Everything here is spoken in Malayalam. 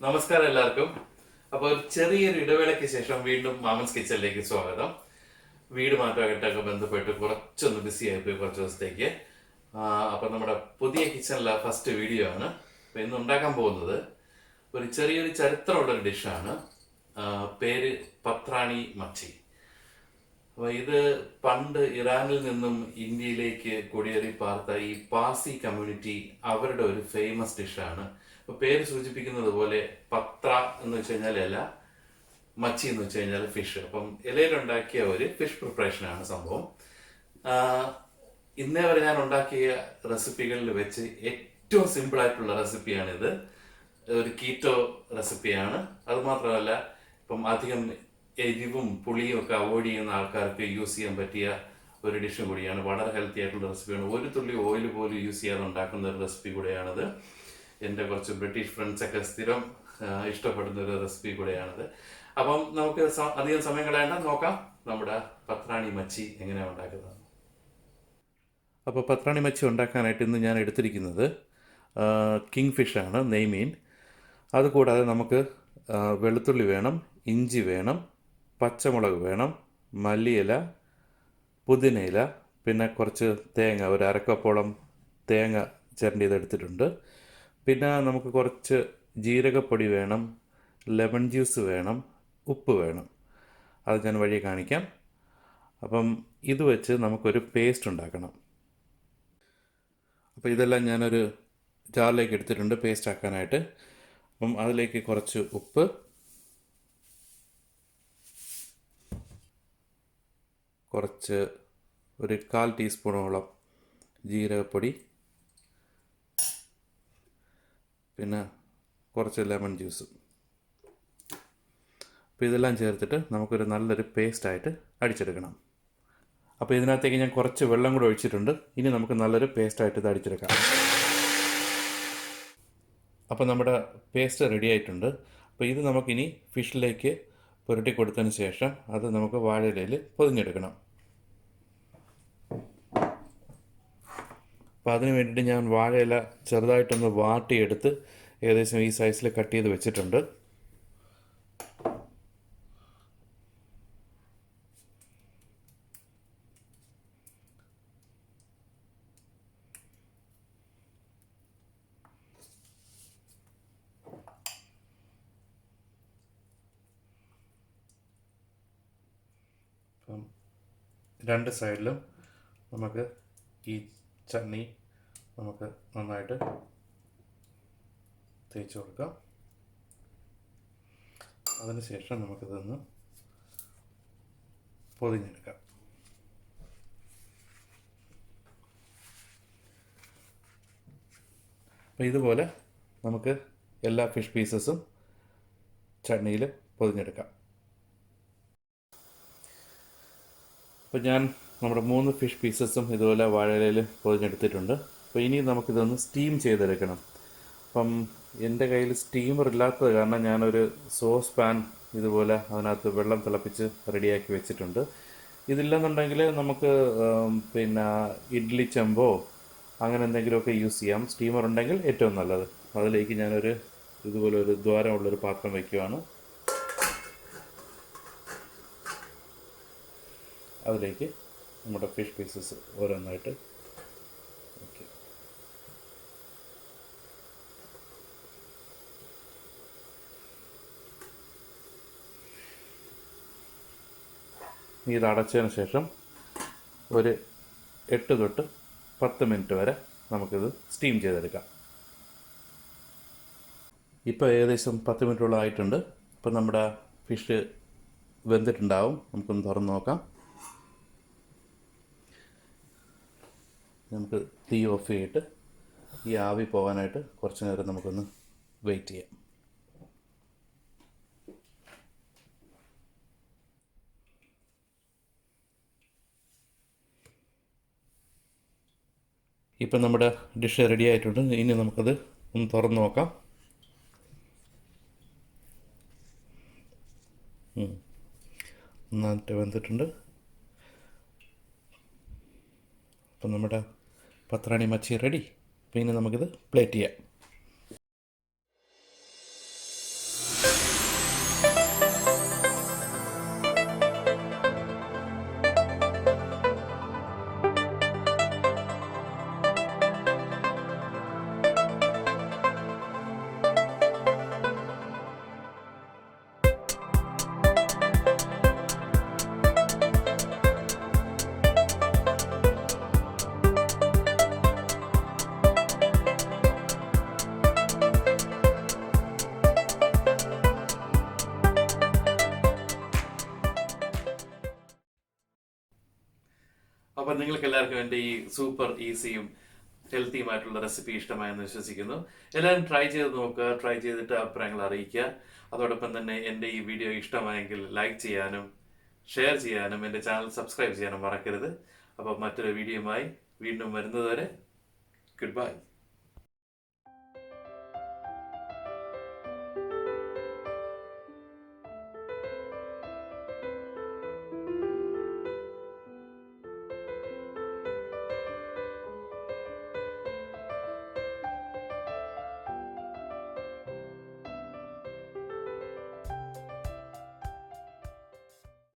നമസ്കാരം എല്ലാവർക്കും. അപ്പോൾ ഒരു ചെറിയൊരു ഇടവേളയ്ക്ക് ശേഷം വീണ്ടും മാമൻസ് കിച്ചണിലേക്ക് സ്വാഗതം. വീട് മാറ്റമായിട്ടൊക്കെ ബന്ധപ്പെട്ട് കുറച്ചൊന്ന് ബിസി ആയിപ്പോയി കുറച്ച് ദിവസത്തേക്ക്. അപ്പോൾ നമ്മുടെ പുതിയ കിച്ചണിലെ ഫസ്റ്റ് വീഡിയോ ആണ്. അപ്പോൾ ഇന്ന് ഉണ്ടാക്കാൻ പോകുന്നത് ഒരു ചെറിയൊരു ചരിത്രമുള്ളൊരു ഡിഷാണ്. പേര് പത്രാണി മച്ചി. അപ്പോൾ ഇത് പണ്ട് ഇറാനിൽ നിന്നും ഇന്ത്യയിലേക്ക് കുടിയേറി പാർത്ത ഈ പാസി കമ്മ്യൂണിറ്റി അവരുടെ ഒരു ഫേമസ് ഡിഷാണ്. അപ്പോൾ പേര് സൂചിപ്പിക്കുന്നത് പോലെ പത്ര എന്ന് വെച്ച് കഴിഞ്ഞാൽ ഇല, മച്ചി എന്ന് വെച്ച് കഴിഞ്ഞാൽ ഫിഷ്. അപ്പം ഇലയിലുണ്ടാക്കിയ ഒരു ഫിഷ് പ്രിപ്പറേഷനാണ് സംഭവം. ഇന്നേ വരെ ഞാൻ ഉണ്ടാക്കിയ റെസിപ്പികളിൽ വെച്ച് ഏറ്റവും സിമ്പിൾ ആയിട്ടുള്ള റെസിപ്പിയാണിത്. ഒരു കീറ്റോ റെസിപ്പിയാണ്. അതുമാത്രമല്ല, ഇപ്പം അധികം എരിവും പുളിയും ഒക്കെ അവോയ്ഡ് ചെയ്യുന്ന ആൾക്കാർക്ക് യൂസ് ചെയ്യാൻ പറ്റിയ ഒരു ഡിഷും കൂടിയാണ്. വളരെ ഹെൽത്തി ആയിട്ടുള്ള റെസിപ്പിയാണ്. ഒരു തുള്ളി ഓയിൽ പോലും യൂസ് ചെയ്യാതെ ഉണ്ടാക്കുന്ന ഒരു റെസിപ്പി കൂടെയാണിത്. എൻ്റെ കുറച്ച് ബ്രിട്ടീഷ് ഫ്രണ്ട്സൊക്കെ സ്ഥിരം ഇഷ്ടപ്പെടുന്ന ഒരു റെസിപ്പി കൂടെയാണിത്. അപ്പം നമുക്ക് അധികം സമയം കളയേണ്ട, നോക്കാം നമ്മുടെ പത്രാണി മച്ചി എങ്ങനെയാണ് ഉണ്ടാക്കുന്നത്. അപ്പോൾ പത്രാണി മച്ചി ഉണ്ടാക്കാനായിട്ട് ഇന്ന് ഞാൻ എടുത്തിരിക്കുന്നത് കിങ് ഫിഷാണ്, നെയ്മീൻ. അതുകൂടാതെ നമുക്ക് വെളുത്തുള്ളി വേണം, ഇഞ്ചി വേണം, പച്ചമുളക് വേണം, മല്ലിയില, പുതിനയില, പിന്നെ കുറച്ച് തേങ്ങ, ഒരു അരക്കപ്പോളം തേങ്ങ ചിരണ്ടിയതെടുത്തിട്ടുണ്ട്. പിന്നെ നമുക്ക് കുറച്ച് ജീരകപ്പൊടി വേണം, ലെമൺ ജ്യൂസ് വേണം, ഉപ്പ് വേണം. അത് ഞാൻ വഴി കാണിക്കാം. അപ്പം ഇത് വെച്ച് നമുക്കൊരു പേസ്റ്റ് ഉണ്ടാക്കണം. അപ്പോൾ ഇതെല്ലാം ഞാനൊരു ജാറിലേക്ക് എടുത്തിട്ടുണ്ട് പേസ്റ്റ് ആക്കാനായിട്ട്. അപ്പം അതിലേക്ക് കുറച്ച് ഉപ്പ്, കുറച്ച് ഒരു 1/4 ടീസ്പൂണോളം ജീരകപ്പൊടി, പിന്നെ കുറച്ച് ലെമൺ ജ്യൂസ്. അപ്പോൾ ഇതെല്ലാം ചേർത്തിട്ട് നമുക്കൊരു നല്ലൊരു പേസ്റ്റായിട്ട് അടിച്ചെടുക്കണം. അപ്പോൾ ഇതിനകത്തേക്ക് ഞാൻ കുറച്ച് വെള്ളം കൂടെ ഒഴിച്ചിട്ടുണ്ട്. ഇനി നമുക്ക് നല്ലൊരു പേസ്റ്റായിട്ട് ഇത് അടിച്ചെടുക്കാം. അപ്പോൾ നമ്മുടെ പേസ്റ്റ് റെഡി ആയിട്ടുണ്ട്. അപ്പോൾ ഇത് നമുക്കിനി ഫിഷിലേക്ക് പുരട്ടി കൊടുത്തതിന് ശേഷം അത് നമുക്ക് വാഴയിലയിൽ പൊതിഞ്ഞെടുക്കണം. അപ്പോൾ അതിന് വേണ്ടിയിട്ട് ഞാൻ വാഴയില ചെറുതായിട്ടൊന്ന് വാട്ടിയെടുത്ത് ഏകദേശം ഈ സൈസിൽ കട്ട് ചെയ്ത് വെച്ചിട്ടുണ്ട്. അപ്പം രണ്ട് സൈഡിലും നമുക്ക് ഈ ചട്നി നമുക്ക് നന്നായിട്ട് തേച്ച് കൊടുക്കാം. അതിനുശേഷം നമുക്കിതൊന്ന് പൊതിഞ്ഞെടുക്കാം. അപ്പോൾ ഇതുപോലെ നമുക്ക് എല്ലാ ഫിഷ് പീസസും ചട്നിയിൽ പൊതിഞ്ഞെടുക്കാം. അപ്പോൾ ഞാൻ നമ്മുടെ 3 ഫിഷ് പീസസും ഇതുപോലെ വാഴയിലയിൽ പൊതിഞ്ഞെടുത്തിട്ടുണ്ട്. അപ്പോൾ ഇനി നമുക്കിതൊന്ന് സ്റ്റീം ചെയ്തെടുക്കണം. അപ്പം എൻ്റെ കയ്യിൽ സ്റ്റീമർ ഇല്ലാത്തത് കാരണം ഞാനൊരു സോസ് പാൻ ഇതുപോലെ അതിനകത്ത് വെള്ളം തിളപ്പിച്ച് റെഡിയാക്കി വെച്ചിട്ടുണ്ട്. ഇതില്ലെന്നുണ്ടെങ്കിൽ നമുക്ക് പിന്നെ ഇഡ്ഡലി ചെമ്പോ അങ്ങനെ എന്തെങ്കിലുമൊക്കെ യൂസ് ചെയ്യാം. സ്റ്റീമർ ഉണ്ടെങ്കിൽ ഏറ്റവും നല്ലത്. അതിലേക്ക് ഞാനൊരു ഇതുപോലെ ഒരു ദ്വാരമുള്ളൊരു പാത്രം വയ്ക്കുകയാണ്. അതിലേക്ക് നമ്മുടെ ഫിഷ് പീസസ് ഓരോന്നായിട്ട് ഓക്കെ. ഇത് അടച്ചതിന് ശേഷം ഒരു 8 തൊട്ട് 10 മിനിറ്റ് വരെ നമുക്കിത് സ്റ്റീം ചെയ്തെടുക്കാം. ഇപ്പോൾ ഏകദേശം 10 മിനിറ്റോളം ആയിട്ടുണ്ട്. ഇപ്പം നമ്മുടെ ഫിഷ് വെന്തിട്ടുണ്ടാവും. നമുക്കൊന്ന് തുറന്ന് നോക്കാം. നമുക്ക് തീ ഓഫ് ചെയ്തിട്ട് ഈ ആവി പോകാനായിട്ട് കുറച്ച് നേരം നമുക്കൊന്ന് വെയിറ്റ് ചെയ്യാം. ഇപ്പം നമ്മുടെ ഡിഷ് റെഡി ആയിട്ടുണ്ട്. ഇനി നമുക്കത് ഒന്ന് തുറന്ന് നോക്കാം. നന്നായിട്ട് വെന്തിട്ടുണ്ട്. അപ്പം നമ്മുടെ പത്രാണി മച്ചി റെഡി. പിന്നെ നമുക്കിത് പ്ലേറ്റ് ചെയ്യാം. അപ്പം നിങ്ങൾക്ക് എല്ലാവർക്കും എൻ്റെ ഈ സൂപ്പർ ഈസിയും ഹെൽത്തിയുമായിട്ടുള്ള റെസിപ്പി ഇഷ്ടമായെന്ന് വിശ്വസിക്കുന്നു. എല്ലാവരും ട്രൈ ചെയ്ത് നോക്കുക, ട്രൈ ചെയ്തിട്ട് അഭിപ്രായങ്ങൾ അറിയിക്കുക. അതോടൊപ്പം തന്നെ എൻ്റെ ഈ വീഡിയോ ഇഷ്ടമായെങ്കിൽ ലൈക്ക് ചെയ്യാനും ഷെയർ ചെയ്യാനും എൻ്റെ ചാനൽ സബ്സ്ക്രൈബ് ചെയ്യാനും മറക്കരുത്. അപ്പം മറ്റൊരു വീഡിയോയുമായി വീണ്ടും വരുന്നതുവരെ ഗുഡ് ബൈ.